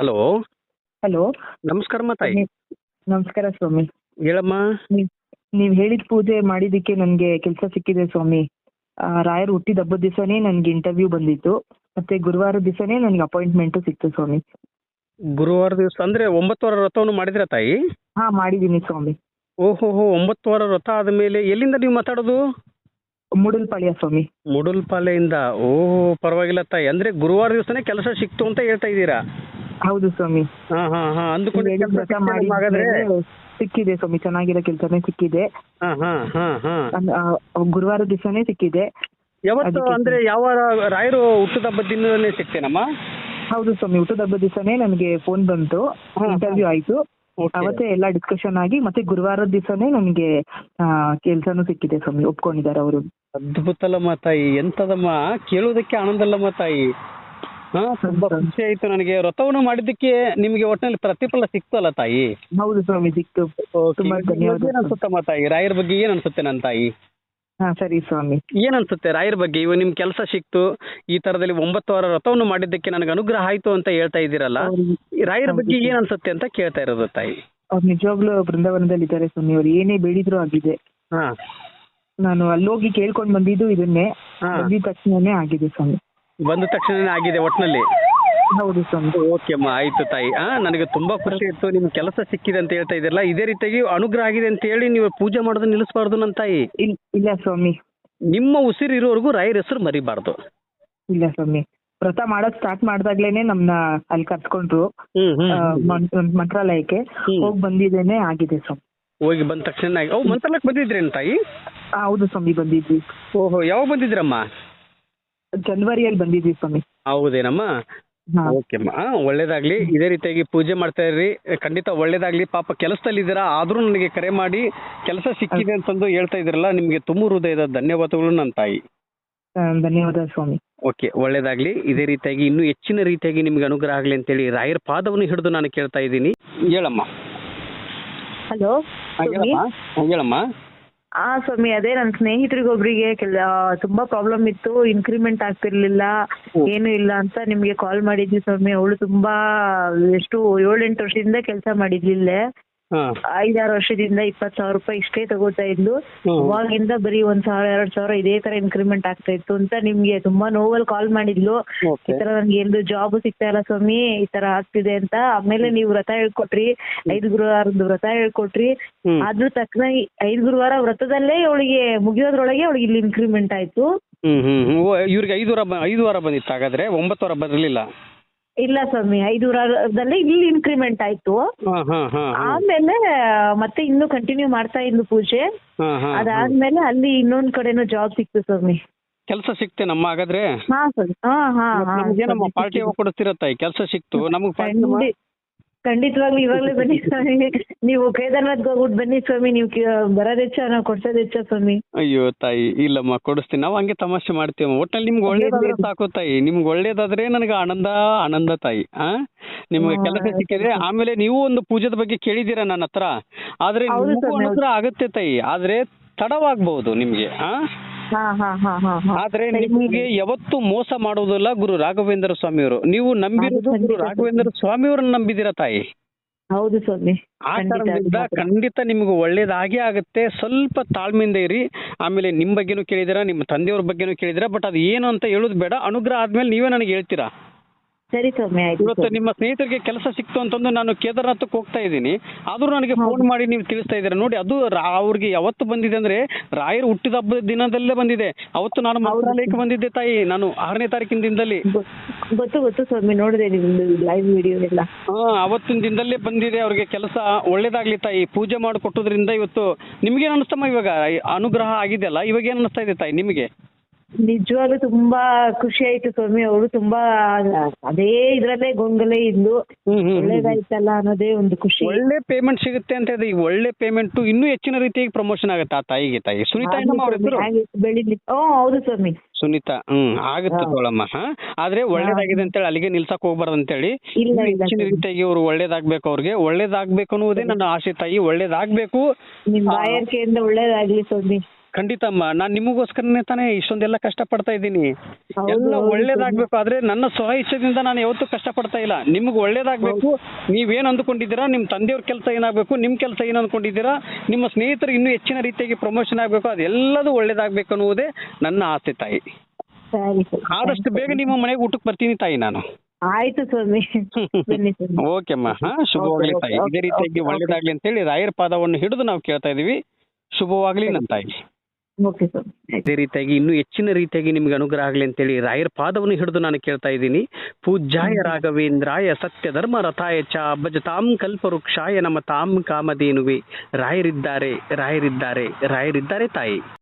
Hello. Hello. ನಮಸ್ಕಾರಮ್ಮ ತಾಯಿ. ನಮಸ್ಕಾರ ಸ್ವಾಮಿ. ಹೇಳಮ್ಮ. ನೀವ್ ಹೇಳಿದ ಪೂಜೆ ಮಾಡಿದಕ್ಕೆ ನನ್ಗೆ ಕೆಲಸ ಸಿಕ್ಕಿದೆ ಸ್ವಾಮಿ. ರಾಯರು ಹುಟ್ಟಿದ ಹಬ್ಬದ ದಿವಸನೇ ನನ್ಗೆ ಇಂಟರ್ವ್ಯೂ ಬಂದಿತ್ತು, ಮತ್ತೆ ಗುರುವಾರ ದಿವಸನೇ ನನ್ಗೆ ಅಪಾಯಿಂಟ್ಮೆಂಟ್ ಸಿಕ್ತು ಸ್ವಾಮಿ. ಗುರುವಾರ ದಿವಸ ಅಂದ್ರೆ 9 ವಾರ ವ್ರತವನ್ನು ಮಾಡಿದ್ರ ತಾಯಿ? ಹಾ, ಮಾಡಿದೀನಿ ಸ್ವಾಮಿ. ಓಹೋ, 9 ವಾರ ವ್ರತ ಆದ್ಮೇಲೆ ಎಲ್ಲಿಂದ ನೀವು ಮಾತಾಡೋದು? ಮೂಡಲ್ಪಾಳ್ಯ ಸ್ವಾಮಿ. ಮುಡುಲ್ಪಾಲೆಯಿಂದ. ಓಹೋ, ಪರವಾಗಿಲ್ಲ ತಾಯಿ. ಅಂದ್ರೆ ಗುರುವಾರ ದಿವಸನೇ ಕೆಲಸ ಸಿಕ್ತು ಅಂತ ಹೇಳ್ತಾ ಇದ್ದೀರಾ? ಹೌದು ಸ್ವಾಮಿ. ಹಾ ಹಾ ಹಾ. ನೀವ್ ಹೇಳಿದ ವ್ರತ ಮಾಡಿದ್ಮೇಲೆ ಸಿಕ್ಕಿದೆ ಸ್ವಾಮಿ, ಚೆನ್ನಾಗಿರೋ ಕೆಲಸನೇ ಸಿಕ್ಕಿದೆ. ಹಾ ಹಾ ಹಾ ಹಾ. ಗುರುವಾರ ದಿವಸನೇ ಸಿಕ್ಕಿದೆ. ಯಾವತ್ತು ಅಂದ್ರೆ ಯಾವ ರಾಯರು ಹುಟ್ಟದ ಹಬ್ಬದ ದಿನದಲ್ಲೇ ಸಿಗ್ತೇನಮ್ಮ? ಹೌದು ಸ್ವಾಮಿ, ಹುಟ್ಟದ ಹಬ್ಬದ ದಿವಸನೇ ನನಗೆ ಫೋನ್ ಬಂತು, ಇಂಟರ್ವ್ಯೂ ಆಯ್ತು. ಅವತ್ತೇ ಎಲ್ಲ ಡಿಸ್ಕಷನ್ ಆಗಿ ಮತ್ತೆ ಗುರುವಾರದ ದಿವಸನೇ ನನಗೆ ಕೆಲ್ಸನೂ ಸಿಕ್ಕಿದೆ ಸ್ವಾಮಿ, ಒಪ್ಕೊಂಡಿದ್ದಾರೆ ಅವರು. ಅದ್ಭುತಲ್ಲಮ್ಮ ತಾಯಿ, ಎಂತದಮ್ಮ, ಕೇಳೋದಕ್ಕೆ ಆನಂದ ಅಲ್ಲಮ್ಮ ತಾಯಿ. ಹಾ, ತುಂಬಾ ಖುಷಿ ಆಯ್ತು ನನಗೆ. ವ್ರತವನ್ನು ಮಾಡಿದ್ದಕ್ಕೆ ನಿಮ್ಗೆ ಒಟ್ಟಿನಲ್ಲಿ ಪ್ರತಿಫಲ ಸಿಕ್ತಲ್ಲ ತಾಯಿ? ಹೌದು ಸ್ವಾಮಿ, ಸಿಕ್ತು. ತುಂಬಾ ಧನ್ಯವಾದ. ಏನ್ ಅನ್ಸುತ್ತಮ್ಮ ತಾಯಿ, ರಾಯರ ಬಗ್ಗೆ ಏನ್ ಅನ್ಸುತ್ತೆ ನನ್ನ ತಾಯಿ? ಹಾ, ಸರಿ ಸ್ವಾಮಿ. ಏನ್ ಅನ್ಸುತ್ತೆ ರಾಯರ ಬಗ್ಗೆ? ಇವಾಗ ನಿಮ್ ಕೆಲಸ ಸಿಕ್ತು, ಈ ತರದಲ್ಲಿ 9 ವಾರ ವ್ರತವನ್ನು ಮಾಡಿದ್ದಕ್ಕೆ ನನಗೆ ಅನುಗ್ರಹ ಆಯ್ತು ಅಂತ ಹೇಳ್ತಾ ಇದ್ದೀರಲ್ಲ, ರಾಯರ ಬಗ್ಗೆ ಏನ್ ಅನ್ಸುತ್ತೆ ಅಂತ ಕೇಳ್ತಾ ಇರೋದು ತಾಯಿ. ಅವ್ರು ನಿಜವಾಗ್ಲೂ ಬೃಂದಾವನದಲ್ಲಿ ಇದ್ದಾರೆ ಸ್ವಾಮಿ. ಅವ್ರು ಏನೇ ಬೇಡಿದ್ರು ಆಗಿದೆ. ಹಾ, ನಾನು ಅಲ್ಲೋಗಿ ಕೇಳ್ಕೊಂಡ್ ಬಂದಿದ್ದು ಇದನ್ನೇ, ಬಂದಿದ ತಕ್ಷಣನೇ ಆಗಿದೆ ಸ್ವಾಮಿ. ಬಂದ ತಕ್ಷಣ ಆಗಿದೆ ಒಟ್ನಲ್ಲಿ? ಹೌದು ಸ್ವಾಮಿ. ಓಕೆ ಅಮ್ಮ, ಆಯ್ತು ತಾಯಿ. ನನಗೆ ತುಂಬಾ ಖುಷಿ ಇತ್ತು, ನಿಮ್ ಕೆಲಸ ಸಿಕ್ಕಿದೆ ಅಂತ ಹೇಳ್ತಾ ಇದ್ದೀರಲ್ಲ, ಇದೇ ರೀತಿಯಾಗಿ ಅನುಗ್ರಹ ಆಗಿದೆ ಅಂತ ಹೇಳಿ ನೀವು ಪೂಜೆ ಮಾಡೋದು ನಿಲ್ಲಿಸಬಾರ್ದು ನನ್ನ ತಾಯಿ. ಇಲ್ಲ ಸ್ವಾಮಿ. ನಿಮ್ಮ ಉಸಿರು ಇರೋವರೆಗೂ ರಾಯರ ಹೆಸರು ಮರಿಬಾರ್ದು. ಇಲ್ಲ ಸ್ವಾಮಿ, ವ್ರತ ಮಾಡೋದ್ ಸ್ಟಾರ್ಟ್ ಮಾಡ್ದಾಗ್ಲೇನೆ ನಮ್ನ ಅಲ್ಲಿ ಕರ್ಸ್ಕೊಂಡ್ರು ಮಂತ್ರಾಲಯಕ್ಕೆ. ಹೋಗಿ ಬಂದಿದ್ದೇನೆ, ಆಗಿದೆ ಸ್ವಾಮಿ. ಹೋಗಿ ಬಂದ ತಕ್ಷಣ ಮಂತ್ರಾಲಯಕ್ಕೆ ಬಂದಿದ್ರೇನು ತಾಯಿ? ಹೌದು ಸ್ವಾಮಿ, ಬಂದಿದ್ವಿ. ಓಹೋ, ಯಾವಾಗ ಬಂದಿದ್ರಮ್ಮ? ಜನವರಿಯಲ್ಲಿ ಬಂದಿದ್ವಿ ಸ್ವಾಮಿ. ಹೌದೇನಮ್ಮ? ಓಕೆ ಅಮ್ಮ, ಒಳ್ಳೇದಾಗ್ಲಿ. ಇದೇ ರೀತಿಯಾಗಿ ಪೂಜೆ ಮಾಡ್ತಾ ಇರ್ರಿ, ಖಂಡಿತ ಒಳ್ಳೇದಾಗ್ಲಿ. ಪಾಪ ಕೆಲಸದಲ್ಲಿ ಇದ್ದೀರಾ, ಆದ್ರೂ ನನಗೆ ಕರೆ ಮಾಡಿ ಕೆಲಸ ಸಿಕ್ಕಿದೆ ಅಂತಂದು ಹೇಳ್ತಾ ಇದ್ರಲ್ಲ, ನಿಮ್ಗೆ ತುಂಬ ಹೃದಯದ ಧನ್ಯವಾದಗಳು ನನ್ನ ತಾಯಿ. ಧನ್ಯವಾದ ಸ್ವಾಮಿ. ಓಕೆ, ಒಳ್ಳೇದಾಗ್ಲಿ. ಇದೇ ರೀತಿಯಾಗಿ ಇನ್ನೂ ಹೆಚ್ಚಿನ ರೀತಿಯಾಗಿ ನಿಮ್ಗೆ ಅನುಗ್ರಹ ಆಗ್ಲಿ ಅಂತೇಳಿ ರಾಯರ ಪಾದವನ್ನು ಹಿಡಿದು ನಾನು ಕೇಳ್ತಾ ಇದ್ದೀನಿ. ಹೇಳಮ್ಮ. ಹಲೋ. ಹೇಳಮ್ಮ. ಸ್ವಾಮಿ, ಅದೇ ನನ್ನ ಸ್ನೇಹಿತರಿಗೊಬ್ರಿಗೆ ತುಂಬಾ ಪ್ರಾಬ್ಲಮ್ ಇತ್ತು, ಇನ್ಕ್ರಿಮೆಂಟ್ ಆಗ್ತಿರ್ಲಿಲ್ಲ, ಏನು ಇಲ್ಲ ಅಂತ ನಿಮ್ಗೆ ಕಾಲ್ ಮಾಡಿದ್ವಿ ಸ್ವಾಮಿ. ಅವಳು ತುಂಬಾ ಎಷ್ಟು 7-8 ವರ್ಷದಿಂದ ಕೆಲಸ ಮಾಡಿದ್ಲಿಲ್ಲೇ. 5-6 ವರ್ಷದಿಂದ 20,000 ರೂಪಾಯಿ ಇಷ್ಟೇ ತಗೋತಾ ಇದ್ಲು. ಅವಾಗಿಂದ ಬರೀ 1,000-2,000 ಇದೇ ತರ ಇನ್ಕ್ರಿಮೆಂಟ್ ಆಗ್ತಾ ಇತ್ತು ಅಂತ ನಿಮ್ಗೆ ತುಂಬಾ ನೋವಲ್ಲಿ ಕಾಲ್ ಮಾಡಿದ್ಲು. ಈ ತರ ನನ್ಗೆ ಎಂದು ಜಾಬ್ ಸಿಗ್ತಾ ಇಲ್ಲ ಸ್ವಾಮಿ, ಈ ತರ ಆಗ್ತಿದೆ ಅಂತ. ಆಮೇಲೆ ನೀವು ವ್ರತ ಹೇಳ್ಕೊಟ್ರಿ, 5 ಗುರುವಾರದ ವ್ರತ ಹೇಳ್ಕೊಟ್ರಿ. ಅದ್ರ ತಕ್ಷಣ 5 ಗುರುವಾರ ವ್ರತದಲ್ಲೇ ಅವಳಿಗೆ ಮುಗಿಯೋದ್ರೊಳಗೆ ಅವಳಿಗೆ ಇಲ್ಲಿ ಇನ್ಕ್ರಿಮೆಂಟ್ ಆಯ್ತು. ಇವ್ರಿಗೆ 5 ವಾರ ಬಂದಿತ್ತು, ಹಾಗಾದ್ರೆ 9 ವಾರ ಬರಲಿಲ್ಲ? ಇಲ್ಲ ಸ್ವಾಮಿ, 5 ವಾರದಲ್ಲೇ ಇಲ್ಲಿ ಇನ್ಕ್ರಿಮೆಂಟ್ ಆಯ್ತು. ಆಮೇಲೆ ಮತ್ತೆ ಇನ್ನು ಕಂಟಿನ್ಯೂ ಮಾಡ್ತಾ ಇದ್ಲು ಪೂಜೆ. ಅದಾದ್ಮೇಲೆ ಅಲ್ಲಿ ಇನ್ನೊಂದ್ ಕಡೆನೂ ಜಾಬ್ ಸಿಕ್ತು ಸ್ವಾಮಿ. ಕೆಲಸ ಸಿಕ್ತೇನಮ್ಮ ಹಾಗಾದ್ರೆ? ಹಾ ಸ್ವಾಮಿ. ನಮ್ಗೇನಮ್ಮ ಪಾರ್ಟಿ ಕೊಡ್ತಿರತ್ತ? ಕೆಲಸ ಸಿಕ್ತು ನಮಗೆ? ಖಂಡಿತವಾಗ್ಲೂ ಇವಾಗ್ಲೇ ಬನ್ನಿ ಸ್ವಾಮಿ. ನೀವು ಕೇದಾರ್ನಾಥ್ಗೆ ಹೋಗ್ಬಿಟ್ಟು ಬನ್ನಿ ಸ್ವಾಮಿ. ನೀವು ಬರೋದ್ ಹೆಚ್ಚ, ನಾವು ಕೊಡ್ಸೋದ್ ಹೆಚ್ಚ ಸ್ವಾಮಿ. ಅಯ್ಯೋ ತಾಯಿ, ಇಲ್ಲಮ್ಮ, ಕೊಡಿಸ್ತೀನಿ. ನಾವು ಹಂಗೆ ತಮಾಷೆ ಮಾಡ್ತೀವಮ್ಮ. ಒಟ್ಟಲ್ಲಿ ನಿಮ್ಗೆ ಒಳ್ಳೇದಾದ್ರೆ ಸಾಕು ತಾಯಿ. ನಿಮ್ಗೆ ಒಳ್ಳೇದಾದ್ರೆ ನನಗೆ ಆನಂದ ತಾಯಿ. ನಿಮ್ಗೆ ಕೆಲಸ ಸಿಕ್ಕಿದ್ರೆ ಆಮೇಲೆ ನೀವು ಒಂದು ಪೂಜೆದ ಬಗ್ಗೆ ಕೇಳಿದ್ದೀರಾ ನನ್ನ ಹತ್ರ. ಆದ್ರೆ ಅನುಗ್ರಹ ಆಗತ್ತೆ ತಾಯಿ, ಆದ್ರೆ ತಡವಾಗಬಹುದು ನಿಮ್ಗೆ. ಆದ್ರೆ ನಿಮ್ಗೆ ಯಾವತ್ತು ಮೋಸ ಮಾಡೋದಿಲ್ಲ ಗುರು ರಾಘವೇಂದ್ರ ಸ್ವಾಮಿಯವರು. ನೀವು ನಂಬಿರೋದು ಗುರು ರಾಘವೇಂದ್ರ ಸ್ವಾಮಿಯವ್ರನ್ನ ನಂಬಿದಿರ ತಾಯಿ. ಹೌದು ಸ್ವಾಮಿ. ಆ ಕಾರಣದಿಂದ ಖಂಡಿತ ನಿಮ್ಗೆ ಒಳ್ಳೇದಾಗೇ ಆಗುತ್ತೆ. ಸ್ವಲ್ಪ ತಾಳ್ಮೆಯಿಂದ ಇರಿ. ಆಮೇಲೆ ನಿಮ್ ಬಗ್ಗೆನೂ ಕೇಳಿದಿರಾ, ನಿಮ್ಮ ತಂದೆಯವ್ರ ಬಗ್ಗೆನೂ ಕೇಳಿದಿರಾ. ಬಟ್ ಅದು ಏನು ಅಂತ ಹೇಳೋದು ಬೇಡ. ಅನುಗ್ರಹ ಆದ್ಮೇಲೆ ನೀವೇ ನನಗೆ ಹೇಳ್ತೀರಾ. ಸರಿ ಸ್ವಾಮಿ, ಆಯ್ತು. ಇವತ್ತು ನಿಮ್ಮ ಸ್ನೇಹಿತರಿಗೆ ಕೆಲಸ ಸಿಕ್ತು ಅಂತಂದು ನಾನು ಕೇದಾರ್ನಾಥಕ್ಕೆ ಹೋಗ್ತಾ ಇದ್ದೀನಿ, ಆದ್ರೂ ನನಗೆ ಫೋನ್ ಮಾಡಿ ನೀವು ತಿಳಿಸ್ತಾ ಇದ್ದೀರಾ ನೋಡಿ. ಅದು ಅವ್ರಿಗೆ ಯಾವತ್ತು ಬಂದಿದೆ ಅಂದ್ರೆ ರಾಯರು ಹುಟ್ಟಿದ ಹಬ್ಬದ ದಿನದಲ್ಲೇ ಬಂದಿದೆ. ಅವತ್ತು ನಾನು ಮಂತ್ರಾಲಯಕ್ಕೆ ಬಂದಿದ್ದೆ ತಾಯಿ, ನಾನು 6ನೇ ತಾರೀಕಿನ ದಿನದಲ್ಲಿ. ಗೊತ್ತು ಸ್ವಾಮಿ, ನೋಡಿದೆ ನಿಮ್ದು ಲೈವ್ ವಿಡಿಯೋ ಎಲ್ಲ. ಅವತ್ತಿನ ದಿನದಲ್ಲೇ ಬಂದಿದೆ ಅವ್ರಿಗೆ ಕೆಲಸ. ಒಳ್ಳೇದಾಗ್ಲಿ ತಾಯಿ. ಪೂಜೆ ಮಾಡಿಕೊಟ್ಟೋದ್ರಿಂದ ಇವತ್ತು ನಿಮ್ಗೇನು ಅನಿಸ್ತಮ್ಮ? ಇವಾಗ ಅನುಗ್ರಹ ಆಗಿದೆಯಲ್ಲ, ಇವಾಗ ಏನು ಅನಿಸ್ತಾ ಇದೆ ತಾಯಿ ನಿಮಗೆ? ನಿಜವಾಗ್ಲೂ ತುಂಬಾ ಖುಷಿ ಆಯ್ತು ಸ್ವಾಮಿ. ಅವಳು ತುಂಬಾ ಅದೇ ಇದ್ರಲ್ಲೇ ಗೊಂದಲೇ ಇದ್ಲು. ಒಳ್ಳೇದಾಯ್ತಲ್ಲ ಅನ್ನೋದೇ ಒಂದು ಖುಷಿ. ಒಳ್ಳೆ ಪೇಮೆಂಟ್ ಸಿಗುತ್ತೆ ಅಂತ ಇದೆ. ಈ ಒಳ್ಳೆ ಪೇಮೆಂಟ್ ಇನ್ನೂ ಹೆಚ್ಚಿನ ರೀತಿಯಾಗಿ ಪ್ರಮೋಷನ್ ಆಗುತ್ತೆ ಆ ತಾಯಿಗೆ. ತಾಯಿ ಸುನೀತಾ ಅವ್ರ ಹೆಸರು? ಹೌದು ಸ್ವಾಮಿ, ಸುನೀತಾ. ಆಗುತ್ತೆ ತೋಳಮ್ಮ. ಆದ್ರೆ ಒಳ್ಳೇದಾಗಿದೆ ಅಂತೇಳಿ ಅಲ್ಲಿಗೆ ನಿಲ್ಸಕ್ ಹೋಗ್ಬಾರ್ದು ಅಂತೇಳಿ ಹೆಚ್ಚಿನ ರೀತಿಯಾಗಿ ಅವ್ರು ಒಳ್ಳೇದಾಗ್ಬೇಕು. ಅವ್ರಿಗೆ ಒಳ್ಳೇದಾಗ್ಬೇಕು ಅನ್ನೋದೇ ನನ್ನ ಆಸೆ ತಾಯಿ. ಒಳ್ಳೇದಾಗ್ಬೇಕು. ನಿಮ್ ಬಾಯರ್ಕೆಯಿಂದ ಒಳ್ಳೇದಾಗ್ಲಿ ಸ್ವಾಮಿ. ಖಂಡಿತ ಅಮ್ಮ, ನಾನು ನಿಮಗೋಸ್ಕರನೇ ತಾನೇ ಇಷ್ಟೊಂದೆಲ್ಲ ಕಷ್ಟಪಡ್ತಾ ಇದ್ದೀನಿ. ಎಲ್ಲ ಒಳ್ಳೇದಾಗ್ಬೇಕು, ಆದ್ರೆ ನನ್ನ ಸ್ವ ಇಚ್ಛೆದಿಂದ ನಾನು ಯಾವತ್ತೂ ಕಷ್ಟಪಡ್ತಾ ಇಲ್ಲ. ನಿಮ್ಗೆ ಒಳ್ಳೇದಾಗ್ಬೇಕು, ನೀವೇನ್ ಅಂದ್ಕೊಂಡಿದ್ದೀರಾ, ನಿಮ್ಮ ತಂದೆಯವ್ರ ಕೆಲಸ ಏನಾಗಬೇಕು, ನಿಮ್ಮ ಕೆಲಸ ಏನು ಅಂದ್ಕೊಂಡಿದ್ದೀರಾ, ನಿಮ್ಮ ಸ್ನೇಹಿತರು ಇನ್ನೂ ಹೆಚ್ಚಿನ ರೀತಿಯಾಗಿ ಪ್ರಮೋಷನ್ ಆಗಬೇಕು, ಅದೆಲ್ಲದೂ ಒಳ್ಳೇದಾಗ್ಬೇಕು ಅನ್ನುವುದೇ ನನ್ನ ಆಸೆ ತಾಯಿ. ಸರಿ ಸರ್, ಆದಷ್ಟು ಬೇಗ ನಿಮ್ಮ ಮನೆಗೆ ಊಟಕ್ಕೆ ಬರ್ತೀನಿ ತಾಯಿ ನಾನು. ಆಯ್ತು ಸ್ವಾಮಿ, ಬನ್ನಿ ಸ್ವಾಮಿ. ಓಕೆ ಅಮ್ಮ, ಶುಭವಾಗ್ಲಿ ತಾಯಿ. ಇದೇ ರೀತಿಯಾಗಿ ಒಳ್ಳೇದಾಗ್ಲಿ ಅಂತೇಳಿ ರಾಯರ ಪಾದವನ್ನು ಹಿಡಿದು ನಾವು ಕೇಳ್ತಾ ಇದೀವಿ. ಶುಭವಾಗ್ಲಿ ನನ್ನ ತಾಯಿ. ಓಕೆ ಸ್ವಾಮಿ. ಇದೇ ರೀತಿಯಾಗಿ ಇನ್ನೂ ಹೆಚ್ಚಿನ ರೀತಿಯಾಗಿ ನಿಮ್ಗೆ ಅನುಗ್ರಹ ಆಗಲಿ ಅಂತೇಳಿ ರಾಯರ ಪಾದವನ್ನು ಹಿಡಿದು ನಾನು ಕೇಳ್ತಾ ಇದ್ದೀನಿ. ಪೂಜ್ಯಾಯ ರಾಘವೇಂದ್ರಾಯ ಸತ್ಯ ಧರ್ಮ ರಥಾಯ ಚ ಭಜತಾಂ ಕಲ್ಪವೃಕ್ಷಾಯ ನಮತಾಂ ಕಾಮಧೇನುವೆ. ರಾಯರಿದ್ದಾರೆ, ರಾಯರಿದ್ದಾರೆ, ರಾಯರಿದ್ದಾರೆ ತಾಯಿ.